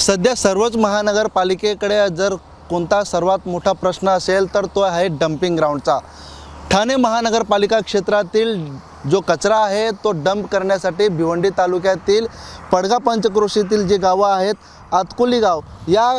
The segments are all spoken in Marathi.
सध्या सर्वच महानगरपालिकेकडे जर कोणता सर्वात मोठा प्रश्न असेल तर तो आहे डम्पिंग ग्राउंडचा। ठाणे महानगरपालिका क्षेत्रातील जो कचरा आहे तो डंप करण्यासाठी भिवंडी तालुक्यातील पडगा पंचक्रोशीतील जे गावं आहेत, आतकुली गाव या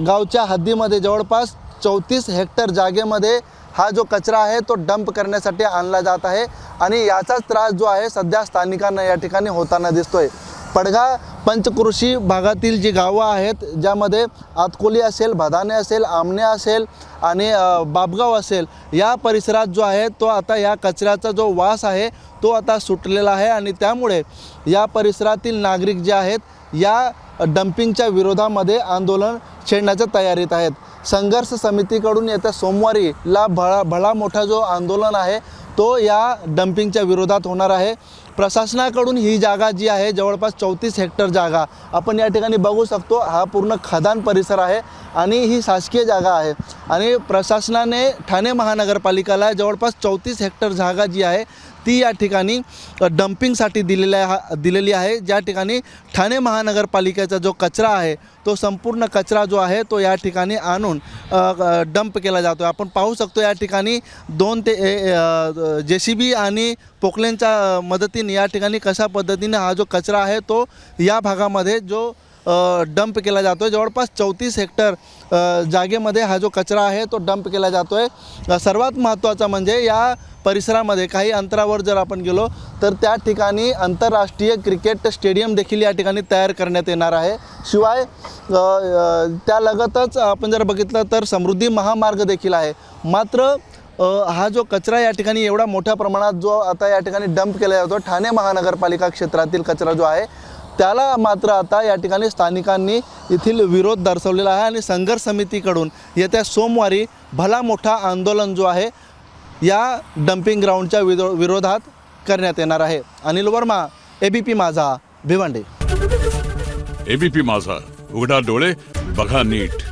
गावच्या हद्दीमध्ये जवळपास 34 हेक्टर जागेमध्ये हा जो कचरा आहे तो डंप करण्यासाठी आणला जात आहे आणि याचाच त्रास जो आहे सध्या स्थानिकांना या ठिकाणी होताना दिसतोय। पडगा पंचक्रोशी भागातील जी गावं आहेत, ज्यामध्ये आतकोली असेल, भदाणे असेल, आमणे असेल आणि बाबगाव असेल, या परिसरात जो आहे तो आता या कचऱ्याचा जो वास आहे तो आता सुटलेला आहे आणि त्यामुळे या परिसरातील नागरिक जे आहेत या डंपिंगच्या विरोधामध्ये आंदोलन छेडण्याच्या तयारीत आहेत। संघर्ष समितीकडून येत्या सोमवारीला भला मोठा जो आंदोलन आहे तो या डंपिंगच्या विरोधात होणार आहे। प्रशासनाकडून ही जागा जी आहे जवळपास 34 हेक्टर जागा आपण या ठिकाणी बघू शकतो। हा पूर्ण खदान परिसर आहे आणि ही शासकीय जागा आहे आणि प्रशासनाने ठाणे महानगरपालिकेला जवळपास 34 हेक्टर जागा जी आहे ती या ठिकाणी डंपिंगसाठी दिलेली आहे। ज्या ठिकाणी ठाणे महानगरपालिकेचा जो कचरा आहे तो संपूर्ण कचरा जो आहे तो या ठिकाणी आणून डंप केला जातो। आपण पाहू शकतो या ठिकाणी 2 ते JCB आणि पोकलेनच्या मदतीने या ठिकाणी कशा पद्धतीने हा जो कचरा आहे तो या भागामध्ये जो डंप केला जातो आहे। जवळपास 34 हेक्टर जागेमध्ये हा जो कचरा आहे तो डंप केला जातो आहे। सर्वात महत्त्वाचं म्हणजे या परिसरामध्ये काही अंतरावर जर आपण गेलो तर त्या ठिकाणी आंतरराष्ट्रीय क्रिकेट स्टेडियम देखील या ठिकाणी तयार करण्यात येणार आहे। शिवाय त्यालगतच आपण जर बघितलं तर समृद्धी महामार्ग देखील आहे। मात्र हा जो कचरा या ठिकाणी एवढा मोठ्या प्रमाणात जो आता या ठिकाणी डंप केला जातो ठाणे महानगरपालिका क्षेत्रातील कचरा जो आहे त्याला मात्र आता या ठिकाणी स्थानिकांनी येथील विरोध दर्शवलेला आहे आणि संघर्ष समितीकडून येत्या सोमवारी भला मोठा आंदोलन जो आहे या डंपिंग ग्राउंडच्या विरोधात करण्यात येणार आहे। अनिल वर्मा, ABP माझा, भिवंडी। ABP माझा, उघडा डोळे बघा नीट।